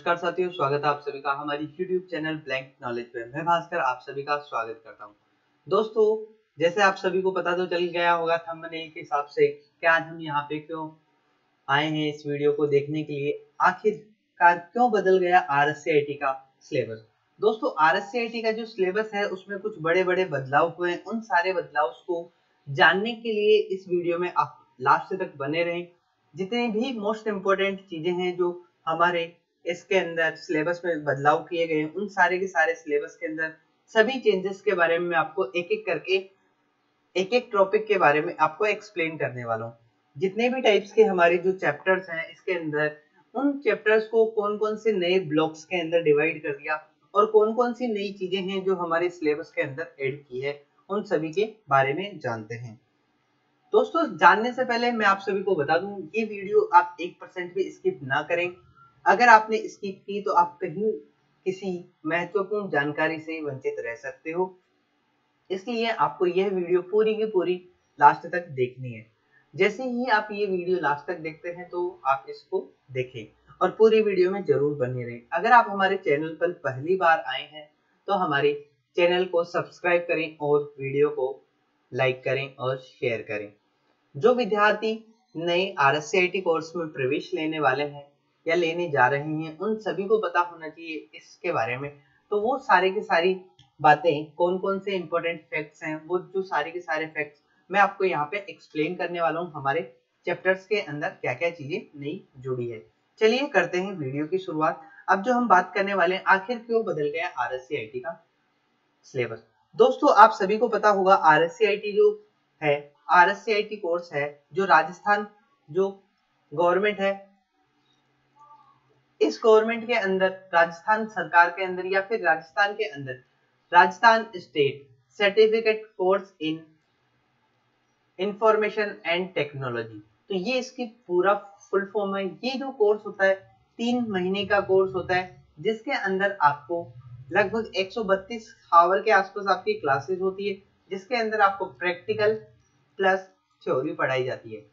नमस्कार साथियों, स्वागत है आप सभी का हमारी YouTube चैनल ब्लैंक नॉलेज पे। मैं भास्कर आप सभी का स्वागत करता हूं। दोस्तों, जैसे आप सभी को पता तो चल गया होगा थंबनेल के हिसाब से कि आज हम यहाँ पे क्यों आए हैं इस वीडियो को देखने के लिए। आखिरकार क्यों बदल गया RSCIT का सिलेबस। दोस्तों, RSCIT का जो सिलेबस है उसमें कुछ बड़े बड़े बदलाव हुए हैं। उन सारे बदलाव को जानने के लिए इस वीडियो में आप लास्ट तक बने रहें। जितनी भी मोस्ट इम्पोर्टेंट चीजें हैं जो हमारे इसके अंदर सिलेबस में बदलाव किए गए, उन सारे के सारे सिलेबस के अंदर सभी चेंजेस के बारे में आपको एक एक करके एक एक टॉपिक के बारे में आपको एक्सप्लेन करने वाला हूँ। जितने भी टाइप्स के हमारे जो चैप्टर्स हैं इसके अंदर, उन चैप्टर्स को कौन कौन से नए ब्लॉक्स के अंदर डिवाइड कर दिया और कौन कौन सी नई चीजें हैं जो हमारे सिलेबस के अंदर ऐड की है, उन सभी के बारे में जानते हैं। दोस्तों, जानने से पहले मैं आप सभी को बता दूं, ये वीडियो आप 1% भी स्किप ना करें। अगर आपने स्किप की तो आप कहीं किसी महत्वपूर्ण जानकारी से वंचित रह सकते हो, इसलिए आपको यह वीडियो पूरी की पूरी लास्ट तक देखनी है। जैसे ही आप ये वीडियो लास्ट तक देखते हैं तो आप इसको देखें और पूरी वीडियो में जरूर बने रहें। अगर आप हमारे चैनल पर पहली बार आए हैं तो हमारे चैनल को सब्सक्राइब करें और वीडियो को लाइक करें और शेयर करें। जो विद्यार्थी नए RSCIT कोर्स में प्रवेश लेने वाले हैं या लेने जा रहे हैं, उन सभी को पता होना चाहिए इसके बारे में। तो वो सारे के सारी बातें, कौन कौन से इंपॉर्टेंट फैक्ट्स हैं, वो जो सारे के सारे फैक्ट्स मैं आपको यहाँ पे एक्सप्लेन करने वाला हूँ। हमारे चैप्टर्स के अंदर क्या क्या चीजें नई जुड़ी है। चलिए करते हैं वीडियो की शुरुआत। अब जो हम बात करने वाले हैं, आखिर क्यों बदल गया RSCIT का सिलेबस। दोस्तों, आप सभी को पता होगा RSCIT जो है, RSCIT कोर्स है जो राजस्थान जो गवर्नमेंट है, इस गवर्नमेंट के अंदर, राजस्थान सरकार के अंदर या फिर राजस्थान के अंदर Rajasthan state certificate course in information and technology, तो ये इसकी पूरा फुल फॉर्म है। ये जो कोर्स होता है 3 महीने का कोर्स होता है, जिसके अंदर आपको लगभग 132 आवर के आसपास आपकी क्लासेस होती है, जिसके अंदर आपको प्रैक्टिकल प्लस थ्योरी पढ़ाई जाती है।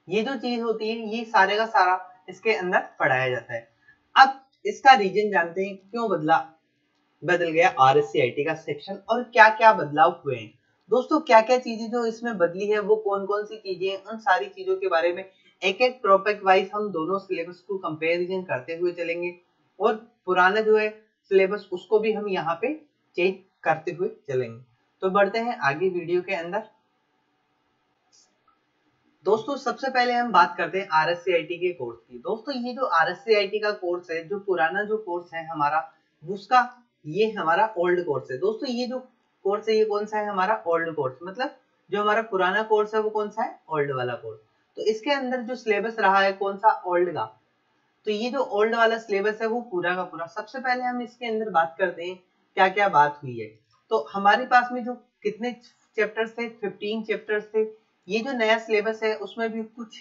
ये जो चीज होती है, ये सारे का सारा इसके अंदर पढ़ाया जाता है। अब इसका रीजन जानते हैं क्यों बदल गया RSCIT का सेक्शन और क्या क्या बदलाव हुए हैं। दोस्तों, क्या क्या चीजें जो इसमें बदली है, वो कौन कौन सी चीजें हैं, उन सारी चीजों के बारे में एक एक टॉपिक वाइज हम दोनों सिलेबस को कंपैरिजन करते हुए चलेंगे और पुराना जो है सिलेबस उसको भी हम यहाँ पे चेंज करते हुए चलेंगे। तो बढ़ते हैं आगे वीडियो के अंदर। दोस्तों, सबसे पहले हम बात करते हैं RSCIT के कोर्स की। दोस्तों, ये जो RSCIT का कोर्स है, जो पुराना जो कोर्स है हमारा, उसका ये हमारा ओल्ड कोर्स है। दोस्तों, ये जो कोर्स है ये कौन सा है, हमारा ओल्ड कोर्स। मतलब जो हमारा पुराना कोर्स है वो कौन सा है, ओल्ड वाला कोर्स। तो इसके अंदर जो सिलेबस रहा है कौन सा, ओल्ड का। तो ये जो ओल्ड वाला सिलेबस है वो पूरा का पूरा। सबसे पहले हम इसके अंदर बात करते हैं क्या क्या बात हुई है। तो हमारे पास में जो कितने चैप्टर्स थे, 15 चैप्टर्स थे। ये जो नया सिलेबस है उसमें भी कुछ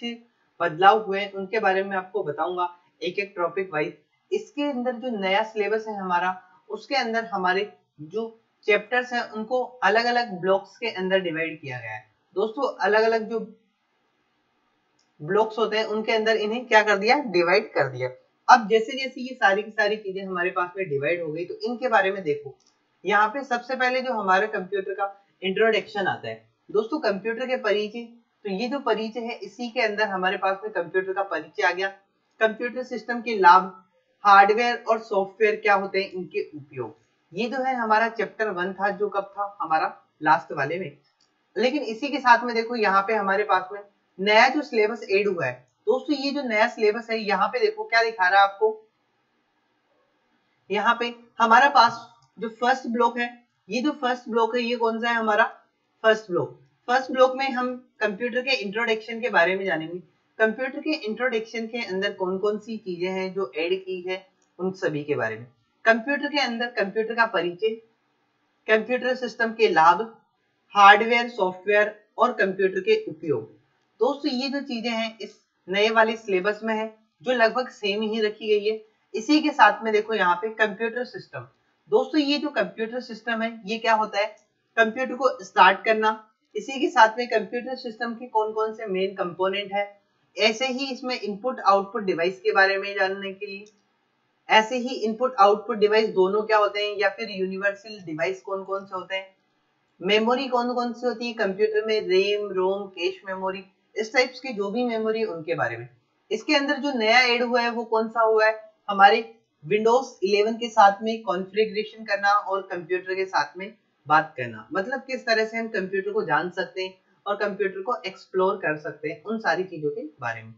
बदलाव हुए हैं, उनके बारे में आपको बताऊंगा एक एक टॉपिक वाइज। इसके अंदर जो नया सिलेबस है हमारा, उसके अंदर हमारे जो चैप्टर्स हैं उनको अलग अलग ब्लॉक्स के अंदर डिवाइड किया गया है। दोस्तों, अलग अलग जो ब्लॉक्स होते हैं उनके अंदर इन्हें क्या कर दिया, डिवाइड कर दिया। अब जैसे जैसे ये सारी की सारी चीजें हमारे पास में डिवाइड हो गई, तो इनके बारे में देखो। यहाँ पे सबसे पहले जो हमारे कंप्यूटर का इंट्रोडक्शन आता है। दोस्तों, कंप्यूटर के परिचय, तो ये जो परिचय है इसी के अंदर हमारे पास में कंप्यूटर का परिचय आ गया। कंप्यूटर सिस्टम के लाभ, हार्डवेयर और सॉफ्टवेयर क्या होते हैं, इनके उपयोग। ये जो है हमारा चैप्टर 1 था, जो कब था, हमारा लास्ट वाले में। लेकिन इसी के साथ में देखो यहाँ पे हमारे पास में नया जो सिलेबस ऐड हुआ है। दोस्तों, ये जो नया सिलेबस है यहाँ पे देखो क्या दिखा रहा है आपको। यहाँ पे हमारा पास जो फर्स्ट ब्लॉक है, ये जो फर्स्ट ब्लॉक है ये कौन सा है, हमारा फर्स्ट ब्लॉक। फर्स्ट ब्लॉक में हम कंप्यूटर के इंट्रोडक्शन के बारे में जानेंगे। कंप्यूटर के इंट्रोडक्शन के अंदर कौन कौन सी चीजें हैं जो ऐड की है, उन सभी के बारे में। कंप्यूटर के अंदर कंप्यूटर का परिचय, कंप्यूटर सिस्टम के लाभ, हार्डवेयर, सॉफ्टवेयर और कंप्यूटर के उपयोग। दोस्तों, ये जो चीजें हैं इस नए वाले सिलेबस में है, जो लगभग सेम ही रखी गई है। इसी के साथ में देखो यहाँ पे कंप्यूटर सिस्टम। दोस्तों, ये जो कंप्यूटर सिस्टम है ये क्या होता है, कंप्यूटर को स्टार्ट करना। इसी के साथ में कंप्यूटर सिस्टम के कौन कौन से मेन कंपोनेंट है, ऐसे ही इसमें इनपुट आउटपुट डिवाइस के बारे में जानने के लिए, ऐसे ही इनपुट आउटपुट डिवाइस दोनों क्या होते हैं या फिर यूनिवर्सल डिवाइस कौन कौन से होते हैं, मेमोरी कौन कौन सी होती है कंप्यूटर में, रैम रोम कैश मेमोरी, इस टाइप्स की जो भी मेमोरी उनके बारे में। इसके अंदर जो नया ऐड हुआ है वो कौन सा हुआ है, हमारे विंडोज 11 के साथ में कॉन्फ़िगरेशन करना और कंप्यूटर के साथ में बात करना, मतलब किस तरह से हम कंप्यूटर को जान सकते हैं और कंप्यूटर को एक्सप्लोर कर सकते हैं, उन सारी चीजों के बारे में।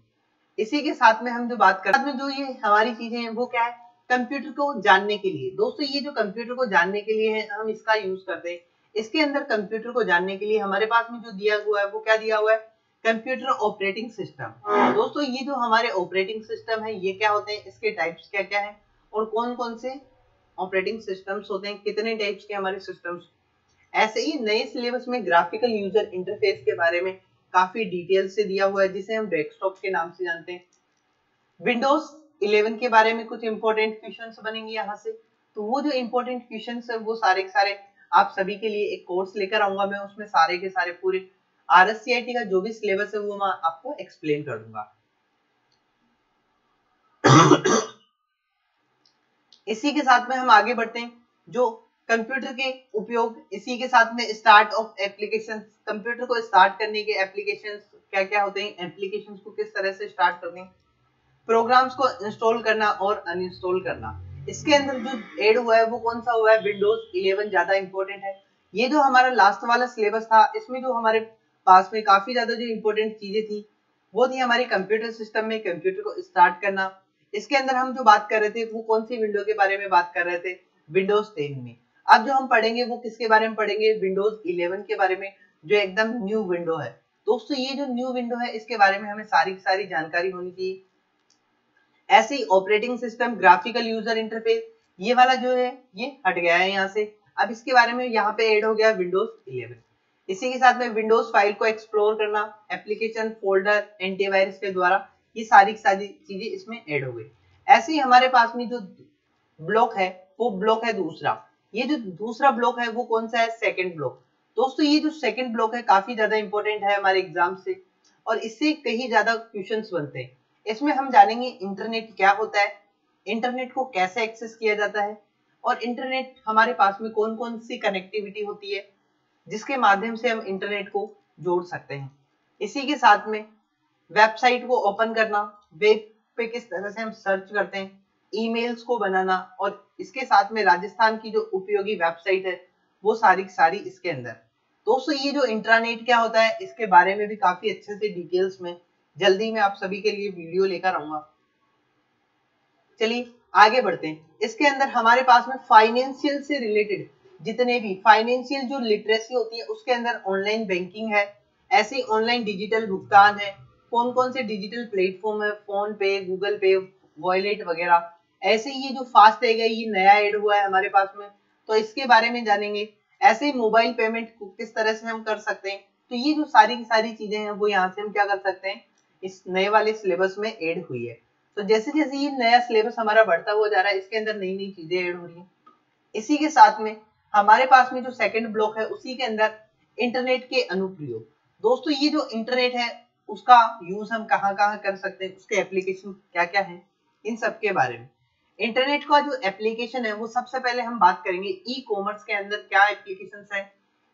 इसी के साथ में हम जो बात करते हैं जो ये हमारी चीजें हैं वो क्या है, कंप्यूटर को जानने के लिए। दोस्तों ये जो कंप्यूटर को जानने के लिए है हम इसका यूज करते हैं। इसके अंदर कंप्यूटर को जानने के लिए हमारे पास में जो दिया हुआ है वो क्या दिया हुआ है, कंप्यूटर ऑपरेटिंग सिस्टम। दोस्तों ये जो हमारे ऑपरेटिंग सिस्टम है ये क्या होते हैं, इसके टाइप्स क्या क्या है और कौन कौन से ऑपरेटिंग सिस्टम्स होते हैं, कितने टाइप्स के हमारे सिस्टम्स। ऐसे ही नए सिलेबस में ग्राफिकल यूजर इंटरफेस के बारे में काफी डिटेल से दिया हुआ है जिसे हम डेस्कटॉप के नाम से जानते हैं। विंडोज 11 के बारे में कुछ इंपॉर्टेंट क्वेश्चंस बनेंगे यहाँ से, तो वो जो इंपॉर्टेंट क्वेश्चंस है वो सारे के सारे आप सभी के लिए एक कोर्स लेकर आऊंगा मैं, उसमें सारे के सारे पूरे RSCIT का जो भी सिलेबस है वो मैं आपको एक्सप्लेन कर दूंगा। इसी के साथ में हम आगे बढ़ते हैं, जो कंप्यूटर के उपयोग, इसी के साथ में स्टार्ट ऑफ एप्लीकेशन, कंप्यूटर को स्टार्ट करने के एप्लीकेशंस क्या क्या होते हैं, एप्लीकेशंस को किस तरह से स्टार्ट करने, प्रोग्राम्स को इंस्टॉल करना और अनइंस्टॉल करना। इसके अंदर जो ऐड हुआ है वो कौन सा हुआ है, विंडोज 11 ज्यादा इंपॉर्टेंट है। ये जो हमारा लास्ट वाला सिलेबस था इसमें जो हमारे पास में काफी ज्यादा जो इंपॉर्टेंट चीजें थी वो थी हमारी कंप्यूटर सिस्टम में कंप्यूटर को स्टार्ट करना। इसके अंदर हम जो बात कर रहे थे वो कौन सी विंडो के बारे में बात कर रहे थे, विंडोज 10 में। अब जो हम पढ़ेंगे वो किसके बारे में पढ़ेंगे, विंडोज 11 के बारे में, जो एकदम न्यू विंडो है। दोस्तों ये जो न्यू विंडो है इसके बारे में हमें सारी सारी जानकारी होनी चाहिए। ऐसे ही operating system, graphical user interface, ये वाला जो है ये हट गया है यहाँ से, अब इसके बारे में यहाँ पे ऐड हो गया विंडोज 11। इसी के साथ में विंडोज फाइल को एक्सप्लोर करना, एप्लीकेशन फोल्डर एंटीवायरस के द्वारा, ये सारी चीजें इसमें ऐड हो गई। ऐसे ही हमारे पास में जो ब्लॉक है वो ब्लॉक है दूसरा। ये जो दूसरा ब्लॉक है वो कौन सा है, सेकंड ब्लॉक। दोस्तों ये जो सेकंड ब्लॉक है काफी ज्यादा इंपॉर्टेंट है हमारे एग्जाम से और इससे कहीं ज्यादा क्वेश्चंस बनते हैं। इसमें हम जानेंगे इंटरनेट क्या होता है, इंटरनेट को कैसे एक्सेस किया जाता है और इंटरनेट हमारे पास में कौन कौन सी कनेक्टिविटी होती है जिसके माध्यम से हम इंटरनेट को जोड़ सकते हैं। इसी के साथ में वेबसाइट को ओपन करना, वेब पे किस तरह से हम सर्च करते हैं, ईमेल्स को बनाना और इसके साथ में राजस्थान की जो उपयोगी वेबसाइट है वो सारी सारी इसके अंदर। दोस्तों ये जो इंट्रानेट क्या होता है इसके बारे में भी काफी अच्छे से डिटेल्स में जल्दी मैं आप सभी के लिए वीडियो लेकर आऊंगा। चलिए आगे बढ़ते हैं। इसके अंदर हमारे पास में फाइनेंशियल से रिलेटेड जितने भी फाइनेंशियल जो लिटरेसी होती है उसके अंदर ऑनलाइन बैंकिंग है, ऐसे ऑनलाइन डिजिटल भुगतान है, कौन कौन से डिजिटल प्लेटफॉर्म है, फोन पे, गूगल पे, वॉलेट वगैरह। ऐसे ये जो फास्ट है ये नया ऐड हुआ है हमारे पास में, तो इसके बारे में जानेंगे। ऐसे ही मोबाइल पेमेंट किस तरह से हम कर सकते हैं, तो ये जो सारी की सारी चीजें हैं वो यहाँ से हम क्या कर सकते हैं, इस नए वाले सिलेबस में ऐड हुई है। तो जैसे जैसे ये नया सिलेबस हमारा बढ़ता हुआ जा रहा है इसके अंदर नई नई चीजें ऐड हो रही है। इसी के साथ में हमारे पास में जो सेकंड ब्लॉक है उसी के अंदर इंटरनेट के अनुप्रयोग। दोस्तों ये जो इंटरनेट है उसका यूज हम कहाँ कहाँ कर सकते हैं, उसके एप्लीकेशन क्या क्या है, इन सब के बारे में। इंटरनेट का जो एप्लीकेशन है वो सबसे पहले हम बात करेंगे ई कॉमर्स के अंदर क्या एप्लीकेशन है,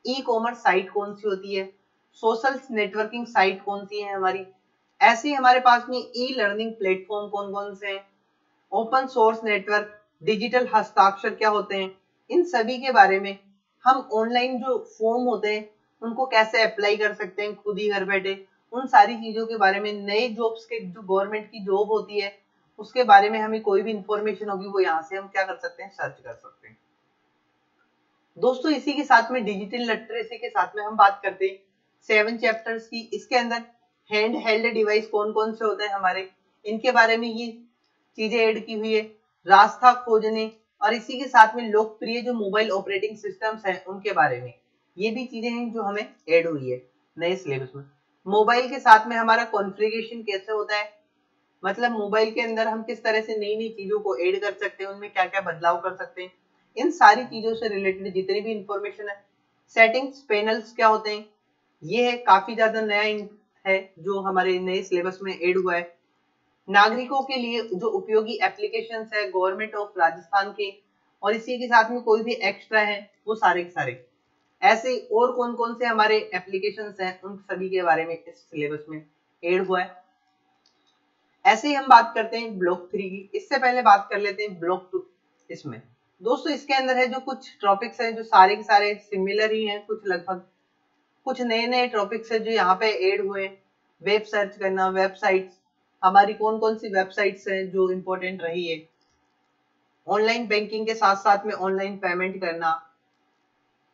ई कॉमर्स साइट कौन सी होती है, सोशल नेटवर्किंग साइट कौन सी है हमारी, ऐसे ही हमारे पास में ई लर्निंग प्लेटफॉर्म कौन कौन से हैं, ओपन सोर्स नेटवर्क, डिजिटल हस्ताक्षर क्या होते हैं, इन सभी के बारे में। हम ऑनलाइन जो फॉर्म होते हैं उनको कैसे अप्लाई कर सकते हैं खुद ही घर बैठे, उन सारी चीजों के बारे में। नए जॉब्स के जो गवर्नमेंट की जॉब होती है उसके बारे में हमें कोई भी इंफॉर्मेशन होगी वो यहाँ से हम क्या कर सकते हैं, सर्च कर सकते हैं। दोस्तों इसी के साथ में डिजिटल लिटरेसी के साथ में हम बात करते हैं 7 चैप्टर्स की। इसके अंदर हैंड हेल्ड डिवाइस कौन कौन से होते हैं हमारे, इनके बारे में ये चीजें ऐड की हुई है। रास्ता खोजने और इसी के साथ में लोकप्रिय जो मोबाइल ऑपरेटिंग सिस्टम्स हैं उनके बारे में, ये भी चीजें हैं जो हमें ऐड हुई है नए सिलेबस में। मोबाइल के साथ में हमारा कॉन्फ़िगरेशन कैसे होता है, मतलब मोबाइल के अंदर हम किस तरह से नई नई चीजों को ऐड कर सकते हैं, उनमें क्या क्या बदलाव कर सकते हैं, इन सारी चीजों से रिलेटेड जितनी भी इंफॉर्मेशन है। सेटिंग्स पैनल्स क्या होते हैं, ये है काफी ज्यादा नया है जो हमारे नए सिलेबस में ऐड हुआ है। नागरिकों के लिए जो उपयोगी एप्लीकेशंस है गवर्नमेंट ऑफ राजस्थान के, और इसी के साथ में कोई भी एक्स्ट्रा है वो सारे के सारे। ऐसे और कौन कौन से हमारे एप्लीकेशंस हैं उन सभी के बारे में इस सिलेबस में ऐड हुआ है। ऐसे ही हम बात करते हैं ब्लॉक 3 की। इससे पहले बात कर लेते हैं ब्लॉक 2। इसमें दोस्तों इसके अंदर है जो कुछ टॉपिक्स हैं जो सारे के सारे सिमिलर ही हैं, कुछ लगभग कुछ नए नए टॉपिक्स हैं जो यहाँ पे ऐड हुए। वेब सर्च करना, वेबसाइट्स, हमारी कौन कौन सी वेबसाइट्स हैं जो इम्पोर्टेंट रही है, ऑनलाइन बैंकिंग के साथ साथ में ऑनलाइन पेमेंट करना,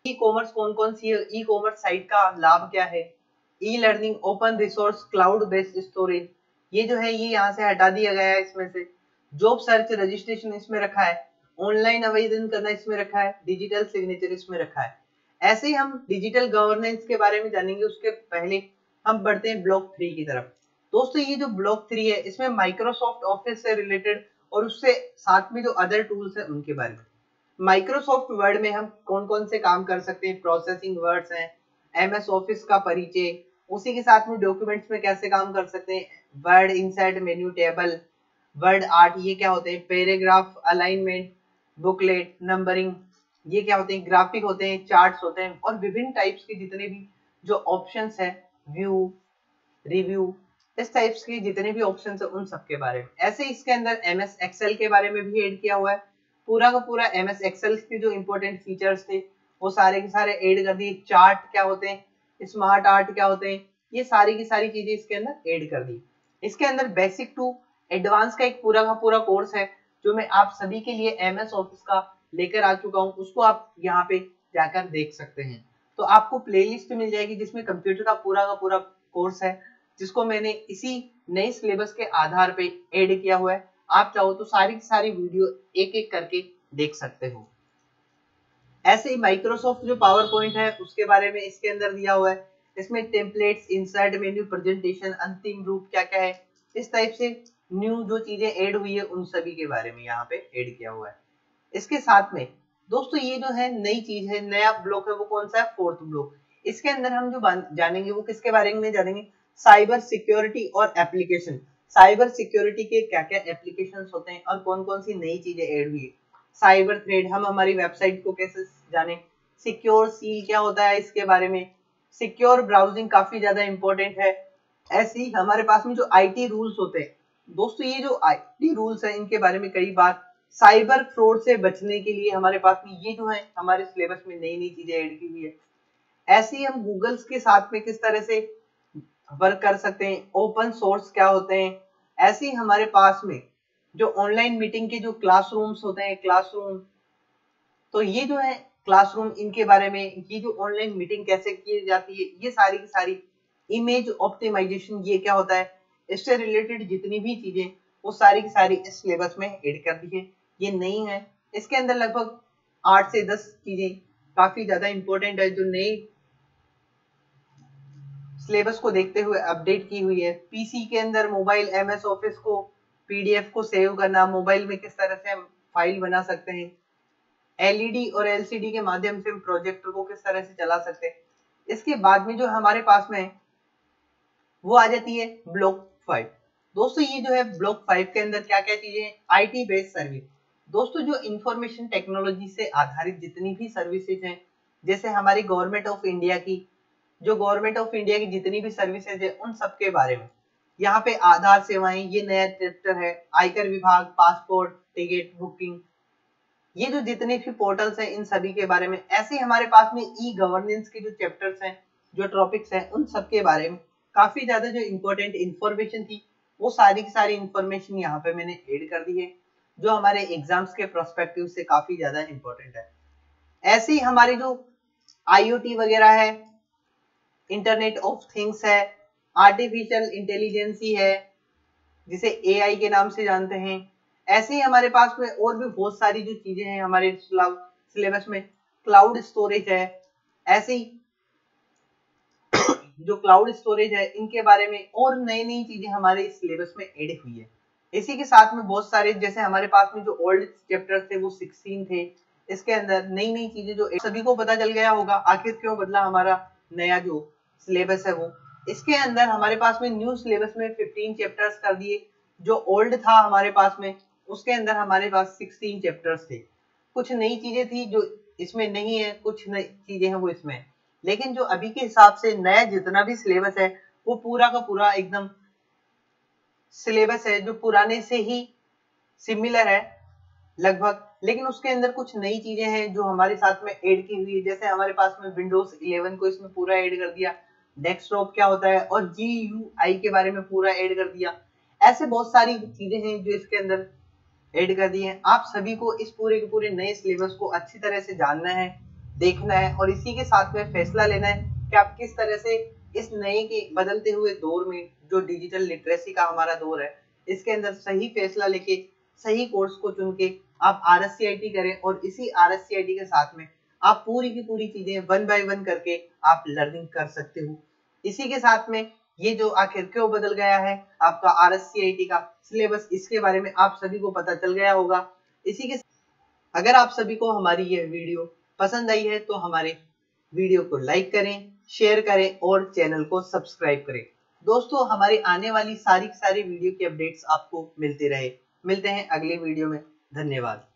ई कॉमर्स कौन कौन सी है, ई कॉमर्स साइट का लाभ क्या है, e learning, open resource, cloud based storage, ये जो है ये यहाँ से हटा दिया गया है इसमें से। जॉब सर्च रजिस्ट्रेशन इसमें रखा है, ऑनलाइन आवेदन करना इसमें रखा है, डिजिटल सिग्नेचर इसमें रखा है। ऐसे ही हम डिजिटल गवर्नेंस के बारे में जानेंगे, उसके पहले हम बढ़ते हैं ब्लॉक 3 की तरफ। दोस्तों ये जो ब्लॉक 3 है इसमें माइक्रोसॉफ्ट ऑफिस से रिलेटेड और उससे साथ में जो अदर टूल्स है उनके बारे में। माइक्रोसॉफ्ट वर्ड में हम कौन कौन से काम कर सकते हैं, प्रोसेसिंग वर्ड्स हैं, एमएस ऑफिस का परिचय, उसी के साथ में डॉक्यूमेंट्स में कैसे काम कर सकते हैं, word insert, menu table, word art, ये क्या होते हैं, पैराग्राफ, अलाइनमेंट, बुकलेट, नंबरिंग, ये क्या होते हैं, ग्राफिक होते हैं, चार्ट्स होते हैं, और विभिन्न टाइप्स के जितने भी जो ऑप्शंस है, व्यू, रिव्यू, इस टाइप्स के जितने भी ऑप्शंस है उन सब के बारे में। ऐसे इसके अंदर एमएस एक्सेल के बारे में भी ऐड किया हुआ है। पूरा का पूरा एमएस एक्सेल के जो इंपॉर्टेंट फीचर्स थे वो सारे के सारे ऐड कर दिए। चार्ट क्या होते हैं, स्मार्ट आर्ट क्या होते हैं, ये सारी की सारी चीजें इसके अंदर ऐड कर दी। इसके अंदर बेसिक टू एडवांस का एक पूरा का पूरा कोर्स है जो मैं आप सभी के लिए एमएस ऑफिस का लेकर आ चुका हूँ, उसको आप यहाँ पे जाकर देख सकते हैं। तो आपको प्लेलिस्ट मिल जाएगी जिसमें कंप्यूटर का पूरा कोर्स है, जिसको मैंने इसी नए सिलेबस के आधार पे ऐड किया हुआ है। आप चाहो तो सारी की सारी वीडियो एक एक करके देख सकते हो। ऐसे ही माइक्रोसॉफ्ट जो पावर पॉइंट है उसके बारे में इसके अंदर दिया हुआ है। इसमें टेम्पलेट्स, इंसर्ट मेन्यू, प्रेजेंटेशन, अंतिम रूप क्या क्या है, इस टाइप से न्यू जो चीजें ऐड हुई है उन सभी के बारे में यहाँ पे ऐड किया हुआ है। इसके साथ में दोस्तों ये जो है नई चीज है, नया ब्लॉक है, वो कौन सा है, 4th ब्लॉक। इसके अंदर हम जो जानेंगे वो किसके बारे में जानेंगे, साइबर सिक्योरिटी और एप्लीकेशन। साइबर सिक्योरिटी के क्या क्या एप्लीकेशंस होते हैं और कौन कौन सी नई चीजें ऐड हुई है। साइबर थ्रेड, हम हमारी वेबसाइट को कैसे जाने। सिक्योर सील क्या होता है इसके बारे में। सिक्योर ब्राउजिंग काफी ज्यादा इंपॉर्टेंट है। ऐसे ही हमारे पास में जो आईटी रूल्स होते हैं दोस्तों, ये जो आईटी रूल्स है इनके बारे में कई बार साइबर फ्रॉड से बचने के लिए हमारे पास में ये जो है हमारे सिलेबस में नई नई चीजें ऐड की हुई है। ऐसे ही हम गूगल्स के साथ में किस तरह से वर्क कर सकते हैं, ओपन सोर्स क्या होते हैं। ऐसे ही हमारे पास में जो ऑनलाइन मीटिंग के जो क्लासरूम्स होते हैं, क्लासरूम, तो ये जो है क्लासरूम, इनके बारे में, ये जो ऑनलाइन मीटिंग कैसे की जाती है, ये सारी की सारी इमेज ऑप्टिमाइजेशन, ये क्या होता है, इससे रिलेटेड जितनी भी चीजें वो सारी की सारी इस सिलेबस में ऐड कर दी है। ये नहीं है, इसके अंदर लगभग 8 से 10 चीजें काफी ज्यादा इंपॉर्टेंट है जो नई सिलेबस को देखते हुए अपडेट की हुई है। पीसी के अंदर मोबाइल एमएस ऑफिस को, पीडीएफ को सेव करना, मोबाइल में किस तरह से हम फाइल बना सकते हैं, एलईडी और एलसीडी के माध्यम से हम प्रोजेक्टर को किस तरह से चला सकते हैं। इसके बाद में जो हमारे पास में है वो आ जाती है ब्लॉक 5। दोस्तों ये जो है ब्लॉक 5 के अंदर क्या क्या चीजें हैं, आईटी बेस्ड सर्विस। दोस्तों जो इंफॉर्मेशन टेक्नोलॉजी से आधारित जितनी भी सर्विसेज हैं, जैसे हमारी गवर्नमेंट ऑफ इंडिया की, जो गवर्नमेंट ऑफ इंडिया की जितनी भी सर्विसेज है उन सब के बारे में। यहाँ पे आधार सेवाएं, ये नया चैप्टर है, आयकर विभाग, पासपोर्ट, टिकट बुकिंग, ये जो जितने भी पोर्टल्स हैं इन सभी के बारे में। ऐसे ही हमारे पास में ई गवर्नेंस के जो चैप्टर्स हैं, जो टॉपिक्स हैं, उन सब के बारे में काफी ज्यादा जो इंपॉर्टेंट इंफॉर्मेशन थी वो सारी की सारी इंफॉर्मेशन यहाँ पे मैंने ऐड कर दी है, जो हमारे एग्जाम्स के प्रोस्पेक्टिव से काफी ज्यादा इंपॉर्टेंट है। ऐसे ही हमारी जो आईओटी वगैरह है, इंटरनेट ऑफ थिंग्स है, आर्टिफिशियल इंटेलिजेंसी है जिसे एआई के नाम से जानते हैं। ऐसे ही हमारे पास में और भी बहुत सारी जो चीजें हैं हमारे सिलेबस में, क्लाउड स्टोरेज है। ऐसे ही जो क्लाउड स्टोरेज है इनके बारे में और नई नई चीजें हमारे इस सिलेबस में ऐड हुई है। इसी के साथ में बहुत सारे, जैसे हमारे पास में जो ओल्ड चैप्टर थे वो 16 थे, इसके अंदर नई नई चीजें जो सभी को पता चल गया होगा आखिर क्यों बदला हमारा नया जो सिलेबस है वो। इसके अंदर हमारे पास में न्यू सिलेबस में 15 चैप्टर्स कर दिए। जो ओल्ड था हमारे पास में उसके अंदर हमारे पास 16 चैप्टर्स थे। कुछ नई चीजें थी जो इसमें नहीं है, कुछ नई चीजें हैं वो इसमें है। लेकिन जो अभी के हिसाब से नया जितना भी सिलेबस है वो पूरा का पूरा एकदम सिलेबस है जो पुराने से ही सिमिलर है लगभग। लेकिन उसके अंदर कुछ नई चीजें हैं जो हमारे साथ में ऐड की हुई है। जैसे हमारे पास में विंडोज 11 को इसमें पूरा ऐड कर दिया, डेस्कटॉप क्या होता है और GUI के बारे में पूरा ऐड कर दिया। ऐसे बहुत सारी चीजें हैं जो इसके अंदर ऐड कर दी है। आप सभी को इस पूरे के पूरे नए सिलेबस को अच्छी तरह से जानना है, देखना है और इसी के साथ में फैसला लेना है कि आप किस तरह से इस नए के बदलते हुए दौर में जो डिजिटल लिटरेसी का हमारा दौर है इसके अंदर सही फैसला लेके सही कोर्स को चुन के आप RSCIT करें और इसी RSCIT के साथ में आप पूरी की पूरी चीजें 1 बाय 1 करके आप लर्निंग कर सकते हो। इसी के साथ में ये जो आखिर क्यों बदल गया है आपका RSCIT का सिलेबस, इसके बारे में आप सभी को पता चल गया होगा। इसी के अगर आप सभी को हमारी यह वीडियो पसंद आई है तो हमारे वीडियो को लाइक करें, शेयर करें और चैनल को सब्सक्राइब करें। दोस्तों हमारी आने वाली सारी वीडियो की अपडेट्स आपको मिलते रहे। मिलते हैं अगले वीडियो में। धन्यवाद।